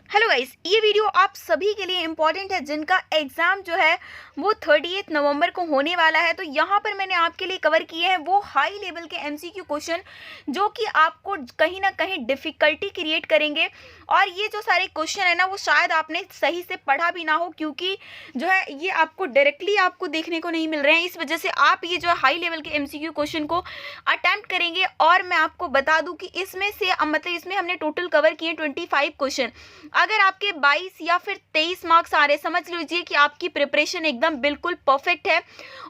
Hello guys, ये video आप सभी के लिए इम्पॉर्टेंट है जिनका एग्ज़ाम जो है वो 30 नवंबर को होने वाला है। तो यहाँ पर मैंने आपके लिए कवर किए हैं वो हाई लेवल के एमसीक्यू क्वेश्चन जो कि आपको कहीं ना कहीं डिफ़िकल्टी क्रिएट करेंगे। और ये जो सारे क्वेश्चन है ना वो शायद आपने सही से पढ़ा भी ना हो, क्योंकि जो है ये आपको डायरेक्टली आपको देखने को नहीं मिल रहे हैं। इस वजह से आप ये जो हाई लेवल के एमसीक्यू क्वेश्चन को अटैम्प्ट करेंगे। और मैं आपको बता दूं कि इसमें से मतलब इसमें हमने टोटल कवर किए 25 क्वेश्चन। अगर आपके 22 या फिर 23 मार्क्स आ रहे, समझ लीजिए कि आपकी प्रिपरेशन एकदम बिल्कुल परफेक्ट है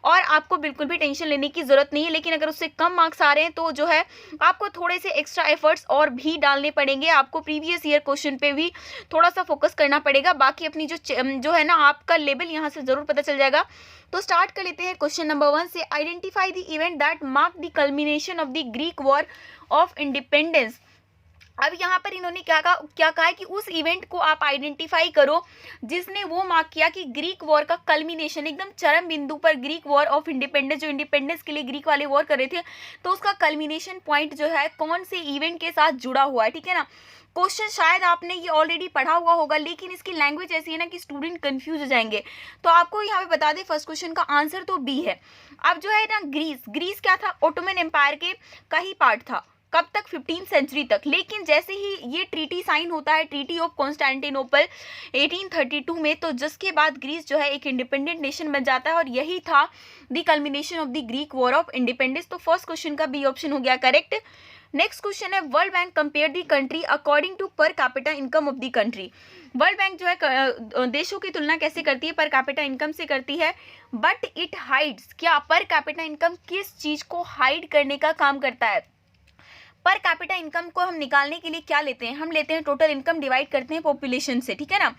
और आपको बिल्कुल भी टेंशन लेने की ज़रूरत नहीं है। लेकिन अगर उससे कम मार्क्स आ रहे हैं तो जो है आपको थोड़े से एक्स्ट्रा एफर्ट्स और भी डालने पड़ेंगे। आपको प्रीवियस ईयर क्वेश्चन पे भी थोड़ा सा फोकस करना पड़ेगा। बाकी अपनी जो है ना आपका लेवल यहाँ से ज़रूर पता चल जाएगा। तो स्टार्ट कर लेते हैं क्वेश्चन नंबर 1 से। Identify the event that mark the culmination of the Greek war of independence. अब यहाँ पर इन्होंने क्या कहा है कि उस इवेंट को आप आइडेंटिफाई करो जिसने वो मार्क किया कि ग्रीक वॉर का कल्मिनेशन, एकदम चरम बिंदु पर ग्रीक वॉर ऑफ इंडिपेंडेंस, जो इंडिपेंडेंस के लिए ग्रीक वाले वॉर कर रहे थे, तो उसका कल्मिनेशन पॉइंट जो है कौन से इवेंट के साथ जुड़ा हुआ है। ठीक है ना। क्वेश्चन शायद आपने ये ऑलरेडी पढ़ा हुआ होगा, लेकिन इसकी लैंग्वेज ऐसी है ना कि स्टूडेंट कंफ्यूज हो जाएंगे। तो आपको यहाँ पे बता दें फर्स्ट क्वेश्चन का आंसर तो बी है। अब जो है ना ग्रीस क्या था, ओटोमन एम्पायर के का ही पार्ट था। कब तक? 15वीं सेंचुरी तक। लेकिन जैसे ही ये ट्रीटी साइन होता है, ट्रीटी ऑफ कॉन्स्टेंटिनोपल 1832 में, तो जिसके बाद ग्रीस जो है एक इंडिपेंडेंट नेशन बन जाता है और यही था the culmination of the Greek war of independence. तो फर्स्ट क्वेश्चन का बी ऑप्शन हो गया करेक्ट। नेक्स्ट क्वेश्चन है, World Bank compare the country according to per capita income of the country. World Bank जो है देशों की तुलना कैसे करती है? पर कैपिटा इनकम से करती है। बट इट हाइड्स, क्या पर कैपिटा इनकम किस चीज को हाइड करने का काम करता है? पर कैपिटा इनकम को हम निकालने के लिए क्या लेते हैं? हम लेते हैं टोटल इनकम डिवाइड करते हैं पॉपुलेशन से। ठीक है ना।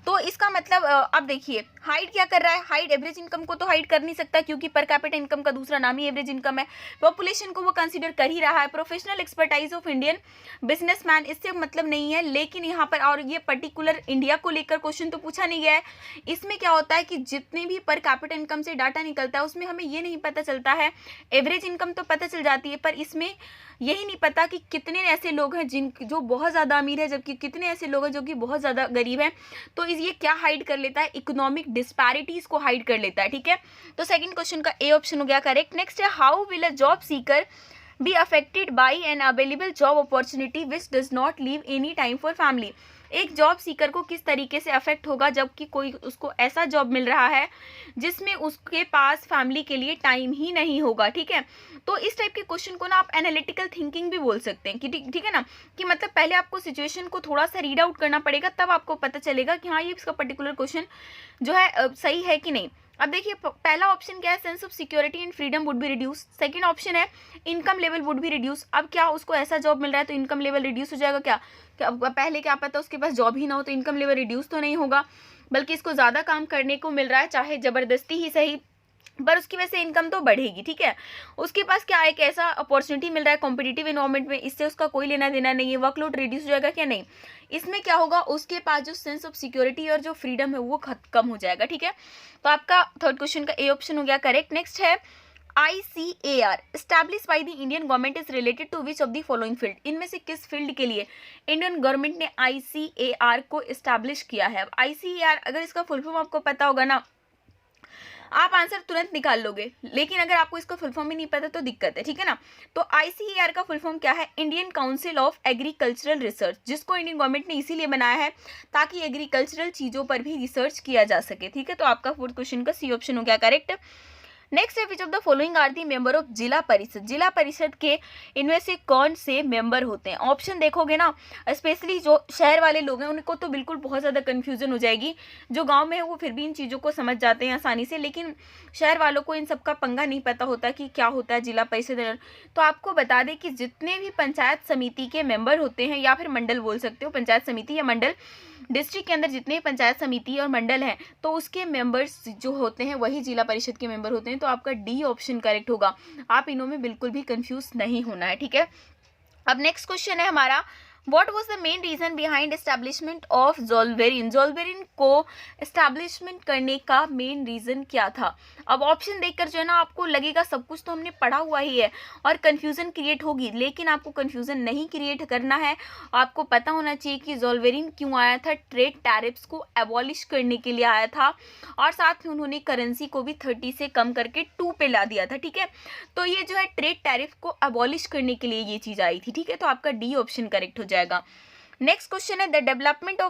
तो इसका मतलब अब देखिए हाइड क्या कर रहा है, हाइड एवरेज इनकम को तो हाइड कर नहीं सकता, क्योंकि पर कैपिटा इनकम का दूसरा नाम ही एवरेज इनकम है। पॉपुलेशन को वो कंसीडर कर ही रहा है। Professional expertise of Indian businessman, इससे मतलब नहीं है। लेकिन यहाँ पर और ये पर्टिकुलर इंडिया को लेकर क्वेश्चन तो पूछा नहीं गया है। इसमें क्या होता है कि जितने भी पर कैपिटा इनकम से डाटा निकलता है उसमें हमें ये नहीं पता चलता है, एवरेज इनकम तो पता चल जाती है, पर इसमें यही नहीं पता कि कितने ऐसे लोग हैं जो बहुत ज़्यादा अमीर है, जबकि कितने ऐसे लोग हैं जो कि बहुत ज़्यादा गरीब हैं। तो ये क्या हाइड कर लेता है? इकोनॉमिक डिस्पैरिटीज को हाइड कर लेता है। ठीक है। तो सेकंड क्वेश्चन का ए ऑप्शन हो गया करेक्ट। नेक्स्ट है, how will a job seeker be affected by an available job opportunity which does not leave any time for family. एक जॉब सीकर को किस तरीके से अफेक्ट होगा जबकि कोई उसको ऐसा जॉब मिल रहा है जिसमें उसके पास फैमिली के लिए टाइम ही नहीं होगा। ठीक है। तो इस टाइप के क्वेश्चन को ना आप एनालिटिकल थिंकिंग भी बोल सकते हैं कि ठीक है ना, कि मतलब पहले आपको सिचुएशन को थोड़ा सा रीड आउट करना पड़ेगा, तब आपको पता चलेगा कि हाँ ये इसका पर्टिकुलर क्वेश्चन जो है सही है कि नहीं। अब देखिए पहला ऑप्शन क्या है, sense of security and freedom would be reduce. Second option है income level would be reduce. अब क्या उसको ऐसा जॉब मिल रहा है तो इनकम लेवल रिड्यूस हो जाएगा क्या? पहले क्या पता उसके पास जॉब ही ना हो तो इनकम लेवल रिड्यूस तो नहीं होगा, बल्कि इसको ज़्यादा काम करने को मिल रहा है, चाहे ज़बरदस्ती ही सही, पर उसकी वजह से इनकम तो बढ़ेगी। ठीक है। उसके पास क्या एक ऐसा अपॉर्चुनिटी मिल रहा है कॉम्पिटिटिव इन्वायरमेंट में, इससे उसका कोई लेना देना नहीं है, वर्कलोड रिड्यूस हो जाएगा क्या? नहीं। इसमें क्या होगा, उसके पास जो सेंस ऑफ सिक्योरिटी और जो फ्रीडम है वो कम हो जाएगा। ठीक है। तो आपका थर्ड क्वेश्चन का ए ऑप्शन हो गया करेक्ट। नेक्स्ट है, ICAR establish by the Indian government is related to which of the following field. इनमें से किस फील्ड के लिए इंडियन गवर्नमेंट ने ICAR को स्टैब्लिश किया है? ICAR अगर इसका फुल फॉर्म आपको पता होगा ना आप आंसर तुरंत निकाल लोगे, लेकिन अगर आपको इसका फुल फॉर्म ही नहीं पता तो दिक्कत है। ठीक है ना। तो ICAR का फुल फॉर्म क्या है? Indian council of agricultural research, जिसको इंडियन गवर्नमेंट ने इसीलिए बनाया है ताकि एग्रीकल्चरल चीज़ों पर भी रिसर्च किया जा सके। ठीक है। तो आपका फोर्थ क्वेश्चन का सी ऑप्शन हो गया करेक्ट। नेक्स्ट है, which of the following are the member of Zila Parishad. जिला परिषद के इनमें से कौन से मेंबर होते हैं? ऑप्शन देखोगे ना, स्पेशली जो शहर वाले लोग हैं उनको तो बिल्कुल बहुत ज़्यादा कन्फ्यूजन हो जाएगी। जो गांव में है वो फिर भी इन चीज़ों को समझ जाते हैं आसानी से, लेकिन शहर वालों को इन सब का पंगा नहीं पता होता कि क्या होता है जिला परिषद। तो आपको बता दें कि जितने भी पंचायत समिति के मेंबर होते हैं, या फिर मंडल बोल सकते हो, पंचायत समिति या मंडल, डिस्ट्रिक्ट के अंदर जितने पंचायत समिति और मंडल हैं तो उसके मेंबर्स जो होते हैं वही जिला परिषद के मेंबर होते हैं। तो आपका डी ऑप्शन करेक्ट होगा। आप इनों में बिल्कुल भी कंफ्यूज नहीं होना है। ठीक है। अब नेक्स्ट क्वेश्चन है हमारा, What was the main reason behind establishment of Zollverein? Zollverein को establishment करने का main reason क्या था? अब ऑप्शन देखकर जो है ना आपको लगेगा सब कुछ तो हमने पढ़ा हुआ ही है और कंफ्यूजन क्रिएट होगी, लेकिन आपको कंफ्यूजन नहीं क्रिएट करना है। आपको पता होना चाहिए कि जोल्वेरिन क्यों आया था। ट्रेड टैरिफ्स को एबॉलिश करने के लिए आया था और साथ में उन्होंने करेंसी को भी 30 से कम करके 2 पे ला दिया था। ठीक है, तो ये जो है ट्रेड टैरिफ को एबॉलिश करने के लिए ये चीज़ आई थी। ठीक है, तो आपका डी ऑप्शन करेक्ट हो जाएगा। नेक्स्ट क्वेश्चन है the development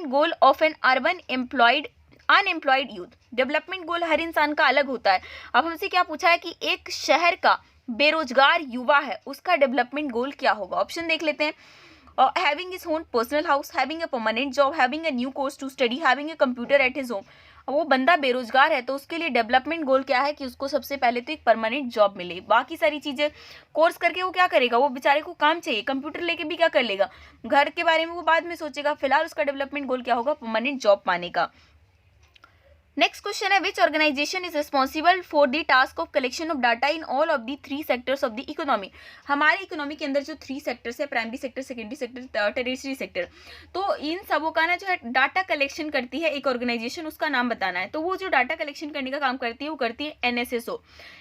goal of an urban unemployed youth. Development goal हर इंसान का अलग होता है। अब हमसे क्या पूछा है कि एक शहर का बेरोजगार युवा है उसका डेवलपमेंट गोल क्या होगा। ऑप्शन देख लेते हैं। Having his own personal house, having a permanent job, having a new course to study, having a computer at his home. वो बंदा बेरोजगार है तो उसके लिए डेवलपमेंट गोल क्या है कि उसको सबसे पहले तो एक परमानेंट जॉब मिले। बाकी सारी चीज़ें कोर्स करके वो क्या करेगा, वो बेचारे को काम चाहिए, कंप्यूटर लेके भी क्या कर लेगा, घर के बारे में वो बाद में सोचेगा। फिलहाल उसका डेवलपमेंट गोल क्या होगा, परमानेंट जॉब पाने का। नेक्स्ट क्वेश्चन है which organisation is responsible for the task of collection of data in all of the 3 sectors of the economy. हमारे इकोनॉमी के अंदर जो 3 सेक्टर्स है, primary sector, secondary sector, territory sector, तो इन सबों का ना जो है डाटा कलेक्शन करती है एक ऑर्गेनाइजेशन, उसका नाम बताना है। तो वो जो डाटा कलेक्शन करने का काम करती है वो करती है NSSO।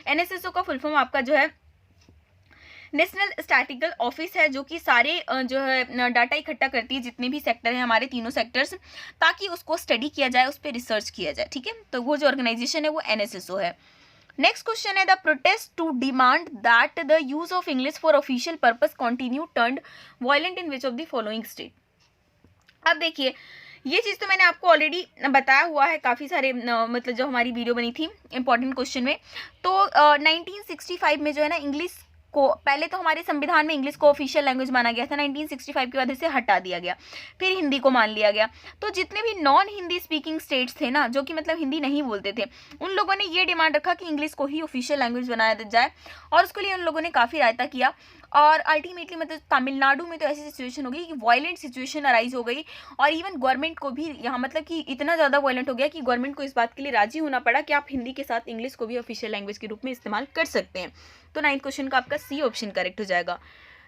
NSSO का फुल फॉर्म आपका जो है नेशनल स्टैटिस्टिकल ऑफिस है, जो कि सारे जो है डाटा इकट्ठा करती है जितने भी सेक्टर हैं हमारे तीनों सेक्टर्स, ताकि उसको स्टडी किया जाए, उस पर रिसर्च किया जाए। ठीक है, तो वो जो ऑर्गेनाइजेशन है वो NSSO है। नेक्स्ट क्वेश्चन है the protest to demand that the use of English for official purpose continue turned violent in which of the following state. अब देखिए ये चीज़ तो मैंने आपको ऑलरेडी बताया हुआ है काफ़ी सारे मतलब जब हमारी वीडियो बनी थी इंपॉर्टेंट क्वेश्चन में। तो 1965 में जो है ना इंग्लिश को, पहले तो हमारे संविधान में इंग्लिश को ऑफिशियल लैंग्वेज माना गया था, 1965 के बाद इसे हटा दिया गया, फिर हिंदी को मान लिया गया। तो जितने भी नॉन हिंदी स्पीकिंग स्टेट्स थे ना, जो कि मतलब हिंदी नहीं बोलते थे, उन लोगों ने ये डिमांड रखा कि इंग्लिश को ही ऑफिशियल लैंग्वेज बनाया जाए और उसके लिए उन लोगों ने काफ़ी रायता किया। और अल्टीमेटली मतलब तमिलनाडु में तो ऐसी सिचुएशन हो गई कि वायलेंट सिचुएशन अराइज हो गई और इवन गवर्नमेंट को भी यहाँ मतलब कि इतना ज़्यादा वायलेंट हो गया कि गवर्नमेंट को इस बात के लिए राजी होना पड़ा कि आप हिंदी के साथ इंग्लिश को भी ऑफिशियल लैंग्वेज के रूप में इस्तेमाल कर सकते हैं। तो 9th क्वेश्चन का आपका सी ऑप्शन करेक्ट हो जाएगा।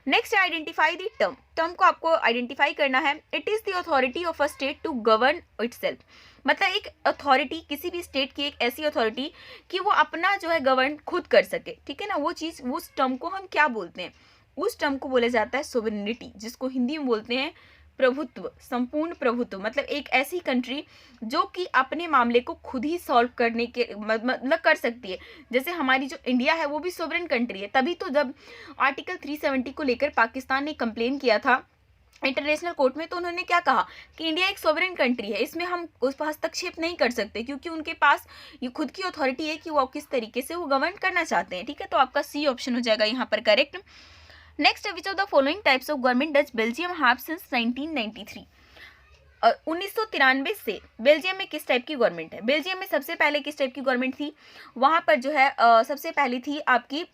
नेक्स्ट आइडेंटिफाई द टर्म को आपको आइडेंटिफाई करना है। It is the authority of a state to govern itself. मतलब एक अथॉरिटी, किसी भी स्टेट की एक ऐसी अथॉरिटी कि वो अपना जो है गवर्न खुद कर सके। ठीक है ना, वो चीज़, उस टर्म को हम क्या बोलते हैं, उस टर्म को बोला जाता है सोवरेनिटी, जिसको हिंदी में बोलते हैं प्रभुत्व, संपूर्ण प्रभुत्व। मतलब एक ऐसी कंट्री जो कि अपने मामले को खुद ही सॉल्व करने के मतलब कर सकती है। जैसे हमारी जो इंडिया है वो भी सोवरेन कंट्री है। तभी तो जब आर्टिकल 370 को लेकर पाकिस्तान ने कंप्लेन किया था इंटरनेशनल कोर्ट में, तो उन्होंने क्या कहा कि इंडिया एक सोवरेन कंट्री है, इसमें हम उस पर हस्तक्षेप नहीं कर सकते, क्योंकि उनके पास ये खुद की अथॉरिटी है कि वो किस तरीके से वो गवर्न करना चाहते हैं। ठीक है, तो आपका सी ऑप्शन हो जाएगा यहाँ पर correct. Next, which of the following types of government does Belgium have since 1993। 1993 से बेल्जियम में किस टाइप की गवर्नमेंट है। बेल्जियम में सबसे पहले किस टाइप की गवर्नमेंट थी, वहाँ पर जो है सबसे पहली थी आपकी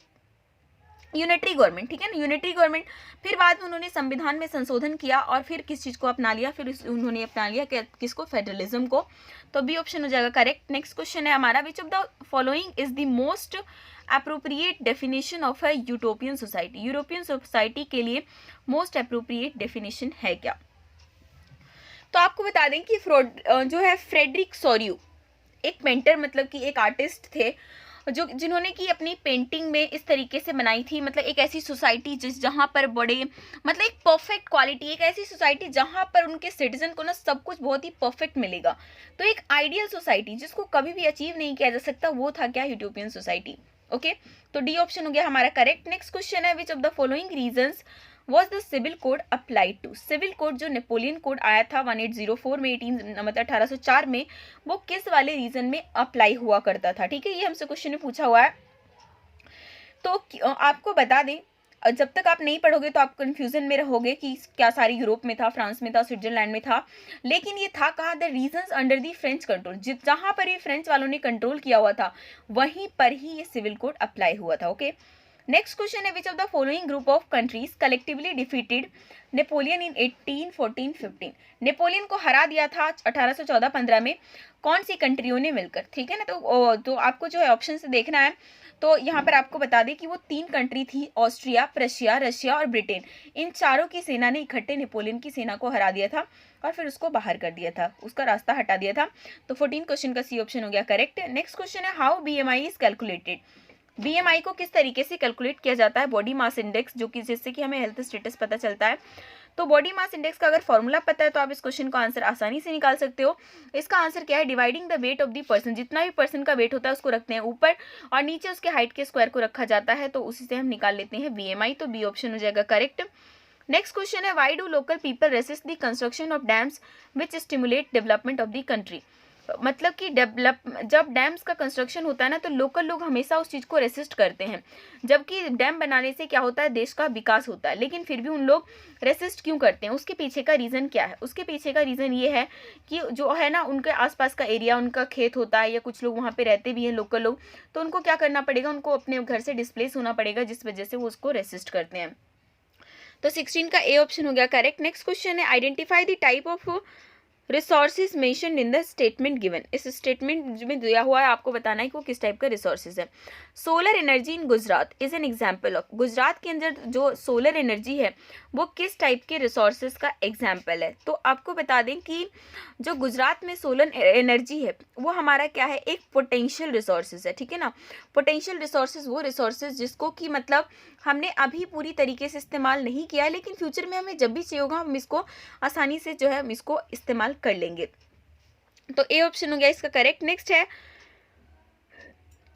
यूनिटरी गवर्नमेंट। ठीक है ना, यूनिटरी गवर्नमेंट। फिर बाद में उन्होंने संविधान में संशोधन किया और फिर किस चीज़ को अपना लिया, फिर उन्होंने अपना लिया किसको, फेडरलिज्म को। तो बी ऑप्शन हो जाएगा करेक्ट। नेक्स्ट क्वेश्चन है हमारा विच of the following is the most appropriate definition of a utopian society. European society के लिए मोस्ट अप्रोप्रिएट डेफिनेशन है क्या। तो आपको बता दें कि जो है फ्रेडरिक सोरियू एक पेंटर मतलब कि एक आर्टिस्ट थे जिन्होंने कि अपनी पेंटिंग में इस तरीके से बनाई थी, मतलब एक ऐसी सोसाइटी जहाँ पर बड़े मतलब एक परफेक्ट क्वालिटी, एक ऐसी सोसाइटी जहाँ पर उनके सिटीजन को ना सब कुछ बहुत ही परफेक्ट मिलेगा। तो एक आइडियल सोसाइटी जिसको कभी भी अचीव नहीं किया जा सकता, वो था क्या, यूटोपियन सोसाइटी। ओके, तो डी ऑप्शन हो गया हमारा करेक्ट। नेक्स्ट क्वेश्चन है which of the following regions was the civil code applied to. Civil code जो नेपोलियन कोड आया था 1804 में 1804 में, वो किस वाले रीजन में अप्लाई हुआ करता था। ठीक है, ये हमसे क्वेश्चन में पूछा हुआ है। तो आपको बता दें, जब तक आप नहीं पढ़ोगे तो आप कंफ्यूजन में रहोगे कि क्या सारी यूरोप में था, फ्रांस में था, स्विट्जरलैंड में था, लेकिन ये था कहाँ, the regions under the French control. जहाँ पर ये फ्रेंच वालों ने कंट्रोल किया हुआ था वहीं पर ही ये सिविल कोड अप्लाई हुआ था। ओके, नेक्स्ट क्वेश्चन है which of the following group of countries collectively defeated Napoleon in 1814-15। Napoleon को हरा दिया था 1814-15 में कौन सी कंट्रियों ने मिलकर, ठीक है ना। तो आपको जो है ऑप्शन से देखना है। तो यहाँ पर आपको बता दें कि वो 3 कंट्री थी, ऑस्ट्रिया, प्रशिया, रशिया और ब्रिटेन। इन चारों की सेना ने इकट्ठे नेपोलियन की सेना को हरा दिया था और फिर उसको बाहर कर दिया था, उसका रास्ता हटा दिया था। तो 14 क्वेश्चन का सी ऑप्शन हो गया करेक्ट। नेक्स्ट क्वेश्चन है how BMI is calculated. BMI को किस तरीके से कैलकुलेट किया जाता है, बॉडी मास इंडेक्स, जो कि जिससे कि हमें हेल्थ स्टेटस पता चलता है। तो बॉडी मास इंडेक्स का अगर फॉर्मूला पता है तो आप इस क्वेश्चन का आंसर आसानी से निकाल सकते हो। इसका आंसर क्या है, dividing the weight of the person, जितना भी पर्सन का वेट होता है उसको रखते हैं ऊपर और नीचे उसके हाइट के स्क्वायर को रखा जाता है, तो उसी से हम निकाल लेते हैं बीएमआई। तो बी ऑप्शन हो जाएगा करेक्ट। नेक्स्ट क्वेश्चन है why do local people resist the construction of dams which stimulate development of the country. मतलब कि जब डैम्स का कंस्ट्रक्शन होता है ना तो लोकल लोग हमेशा उस चीज़ को रेसिस्ट करते हैं, जबकि डैम बनाने से क्या होता है, देश का विकास होता है, लेकिन फिर भी उन लोग रेसिस्ट क्यों करते हैं, उसके पीछे का रीज़न क्या है। उसके पीछे का रीज़न ये है कि जो है ना उनके आसपास का एरिया, उनका खेत होता है या कुछ लोग वहाँ पे रहते भी हैं लोकल लोग, तो उनको क्या करना पड़ेगा, उनको अपने घर से डिस्प्लेस होना पड़ेगा, जिस वजह से वो उसको रेसिस्ट करते हैं। तो 16 का ए ऑप्शन हो गया करेक्ट। नेक्स्ट क्वेश्चन है identify the type of resources mentioned in the statement given. इस स्टेटमेंट में दिया हुआ है, आपको बताना है कि वो किस टाइप का रिसोर्सेज है। Solar energy in Gujarat is an example of, Gujarat के अंदर जो सोलर एनर्जी है वो किस टाइप के रिसोर्सेज का एग्जाम्पल है। तो आपको बता दें कि जो गुजरात में सोलर एनर्जी है वो हमारा क्या है, एक पोटेंशियल रिसोर्सेज है, ठीक है ना। पोटेंशियल रिसोर्सेज वो रिसोर्सेज जिसको कि मतलब हमने अभी पूरी तरीके से इस्तेमाल नहीं किया है, लेकिन फ्यूचर में हमें जब भी चाहिए होगा हम इसको आसानी से जो है हम इसको इस्तेमाल कर लेंगे। तो ए ऑप्शन हो गया इसका करेक्ट। नेक्स्ट है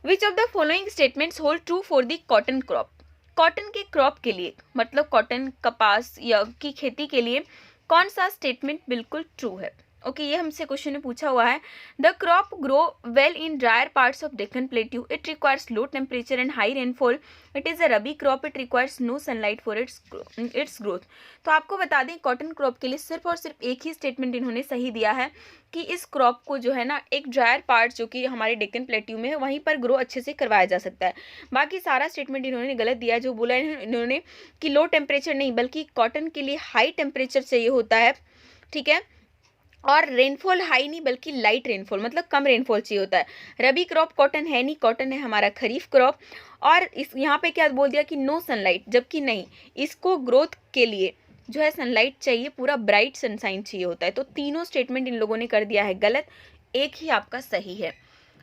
which of the following statements hold true for the cotton crop. Cotton के क्रॉप के लिए, मतलब कॉटन कपास या की खेती के लिए कौन सा स्टेटमेंट बिल्कुल ट्रू है। ओके, ये हमसे क्वेश्चन में पूछा हुआ है। The crop grow well in drier parts of Deccan plateau, it requires low temperature and high rainfall, it is a rabi crop, it requires no sunlight for its growth. तो आपको बता दें कॉटन क्रॉप के लिए सिर्फ और सिर्फ एक ही स्टेटमेंट इन्होंने सही दिया है कि इस क्रॉप को जो है ना एक ड्रायर पार्ट जो कि हमारे डेक्कन प्लेट्यू में है वहीं पर ग्रो अच्छे से करवाया जा सकता है। बाकी सारा स्टेटमेंट इन्होंने गलत दिया है। जो बोला इन्होंने कि लो टेम्परेचर नहीं बल्कि कॉटन के लिए हाई टेम्परेचर चाहिए होता है, ठीक है, और रेनफॉल हाई नहीं बल्कि लाइट रेनफॉल, मतलब कम रेनफॉल चाहिए होता है। रबी क्रॉप कॉटन है नहीं, कॉटन है हमारा खरीफ क्रॉप। और इस यहाँ पे क्या बोल दिया कि नो सनलाइट, जबकि नहीं, इसको ग्रोथ के लिए जो है सनलाइट चाहिए, पूरा ब्राइट सनसाइन चाहिए होता है। तो तीनों स्टेटमेंट इन लोगों ने कर दिया है गलत, एक ही आपका सही है।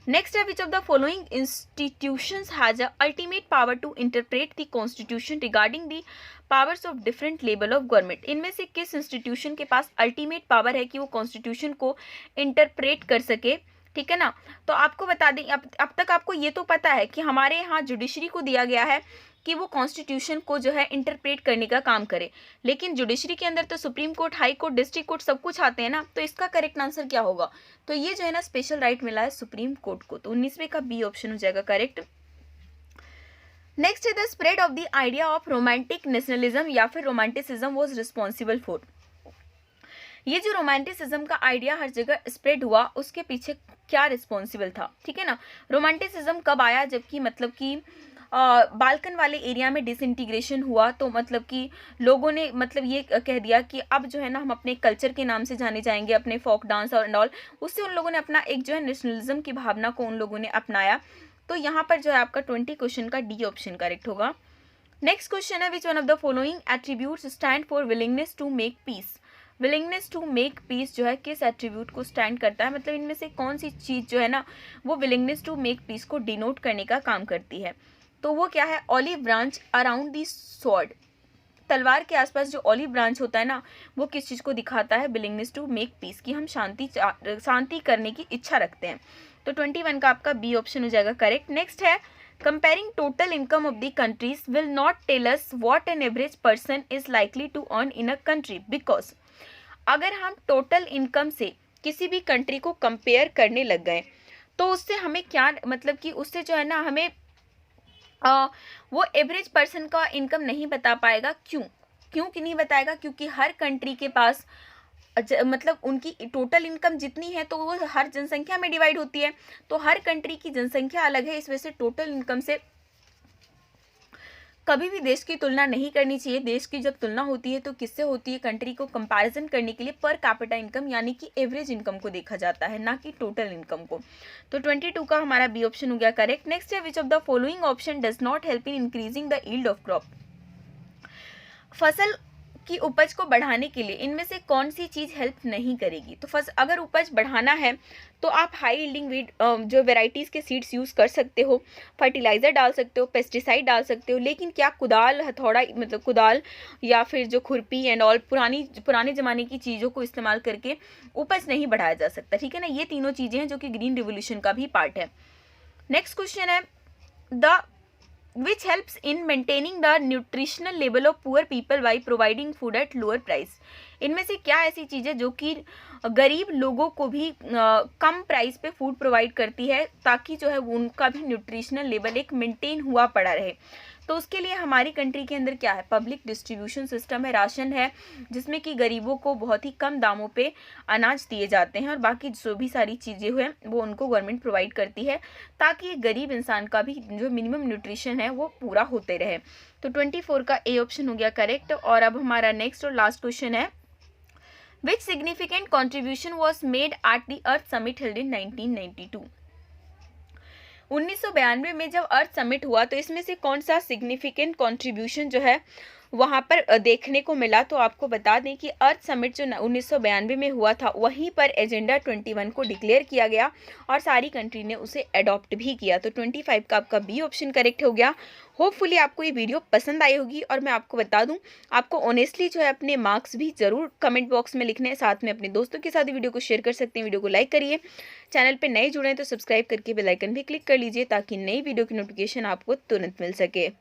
नेक्स्ट है which of the following institutions has a ultimate power to interpret the constitution regarding the powers of different level of government. इनमें से किस इंस्टीट्यूशन के पास अल्टीमेट पावर है कि वो कॉन्स्टिट्यूशन को इंटरप्रेट कर सके, ठीक है ना। तो आपको बता दें अब तक आपको ये तो पता है कि हमारे यहाँ जुडिशरी को दिया गया है कि वो कॉन्स्टिट्यूशन को जो है इंटरप्रेट करने का काम करे, लेकिन जुडिशरी के अंदर तो supreme court, high court, district court सब कुछ आते हैं ना। तो इसका करेक्ट आंसर क्या होगा, तो ये जो है ना स्पेशल राइट मिला है सुप्रीम कोर्ट को, तो 19वें का बी ऑप्शन हो जाएगा करेक्ट। नेक्स्ट है the spread of the idea of romantic nationalism या फिर रोमांटिसिज्म वाज रिस्पॉन्सिबल फॉर। ये जो रोमांटिसिज्म का आइडिया हर जगह स्प्रेड हुआ उसके पीछे क्या रिस्पॉन्सिबल था, ठीक है ना। रोमांटिसिज्म कब आया, जबकि मतलब कि बाल्कन वाले एरिया में डिसइंटीग्रेशन हुआ, तो मतलब कि लोगों ने मतलब ये कह दिया कि अब जो है ना हम अपने कल्चर के नाम से जाने जाएंगे, अपने फोक डांस और एंड ऑल, उससे उन लोगों ने अपना एक जो है नेशनलिज्म की भावना को उन लोगों ने अपनाया। तो यहाँ पर जो है आपका 20 क्वेश्चन का डी ऑप्शन करेक्ट होगा। नेक्स्ट क्वेश्चन है which one of the following attributes stand for willingness to make peace. Willingness to make peace जो है किस एट्रीब्यूट को स्टैंड करता है, मतलब इनमें से कौन सी चीज़ जो है ना वो विलिंगनेस टू मेक पीस को डिनोट करने का काम करती है। तो वो क्या है, olive branch around the sword. तलवार के आसपास जो ऑलिव ब्रांच होता है ना वो किस चीज़ को दिखाता है, विलिंगनेस टू मेक पीस, की हम शांति करने की इच्छा रखते हैं। तो 21 का आपका बी ऑप्शन हो जाएगा करेक्ट। नेक्स्ट है comparing total income of the countries will not tell us what an average person is likely to earn in a country, because अगर हम टोटल इनकम से किसी भी कंट्री को कंपेयर करने लग गए तो उससे हमें क्या मतलब कि उससे जो है ना हमें वो एवरेज पर्सन का इनकम नहीं बता पाएगा। क्यों कि नहीं बताएगा, क्योंकि हर कंट्री के पास मतलब उनकी टोटल इनकम जितनी है तो वो हर जनसंख्या में डिवाइड होती है, तो हर कंट्री की जनसंख्या अलग है, इस वजह से टोटल इनकम से कभी भी देश की तुलना नहीं करनी चाहिए। देश की जब तुलना होती है तो किससे होती है? कंट्री को कंपैरिजन करने के लिए पर कैपिटा इनकम यानी कि एवरेज इनकम को देखा जाता है, ना कि टोटल इनकम को। तो 22 का हमारा बी ऑप्शन हो गया करेक्ट। नेक्स्ट है which of the following option does not help in increasing the yield of crop. फसल की उपज को बढ़ाने के लिए इनमें से कौन सी चीज़ हेल्प नहीं करेगी? तो अगर उपज बढ़ाना है तो आप हाई यील्डिंग वीड जो वेराइटीज़ के सीड्स यूज़ कर सकते हो, फर्टिलाइज़र डाल सकते हो, पेस्टिसाइड डाल सकते हो, लेकिन क्या कुदाल, हथौड़ा, मतलब कुदाल या फिर जो खुरपी एंड ऑल पुराने ज़माने की चीज़ों को इस्तेमाल करके उपज नहीं बढ़ाया जा सकता, ठीक है ना। ये तीनों चीज़ें हैं जो कि ग्रीन रिवोल्यूशन का भी पार्ट है। नेक्स्ट क्वेश्चन है the which helps in maintaining the nutritional level of poor people by providing food at lower price। इनमें से क्या ऐसी चीज़ है जो कि गरीब लोगों को भी कम प्राइस पे फूड प्रोवाइड करती है ताकि जो है उनका भी न्यूट्रिशनल लेवल एक मेंटेन हुआ पड़ा रहे? तो उसके लिए हमारी कंट्री के अंदर क्या है? पब्लिक डिस्ट्रीब्यूशन सिस्टम है, राशन है, जिसमें कि गरीबों को बहुत ही कम दामों पे अनाज दिए जाते हैं और बाकी जो भी सारी चीज़ें हैं वो उनको गवर्नमेंट प्रोवाइड करती है ताकि गरीब इंसान का भी जो मिनिमम न्यूट्रिशन है वो पूरा होते रहे। तो 24 का ए ऑप्शन हो गया करेक्ट। और अब हमारा नेक्स्ट और लास्ट क्वेश्चन है which significant contribution was made at the earth summit held in 1992। 1992 में जब अर्थ समिट हुआ तो इसमें से कौन सा सिग्निफिकेंट कंट्रीब्यूशन जो है वहाँ पर देखने को मिला? तो आपको बता दें कि अर्थ समिट जो 1992 में हुआ था वहीं पर एजेंडा 21 को डिक्लेयर किया गया और सारी कंट्री ने उसे अडॉप्ट भी किया। तो 25 का आपका बी ऑप्शन करेक्ट हो गया। होपफुली आपको ये वीडियो पसंद आई होगी और मैं आपको बता दूं आपको ऑनेस्टली जो है अपने मार्क्स भी ज़रूर कमेंट बॉक्स में लिखने हैं, साथ में अपने दोस्तों के साथ वीडियो को शेयर कर सकते हैं। वीडियो को लाइक करिए, चैनल पर नए जुड़े हैं तो सब्सक्राइब करके बेल आइकन भी क्लिक कर लीजिए ताकि नई वीडियो की नोटिफिकेशन आपको तुरंत मिल सके।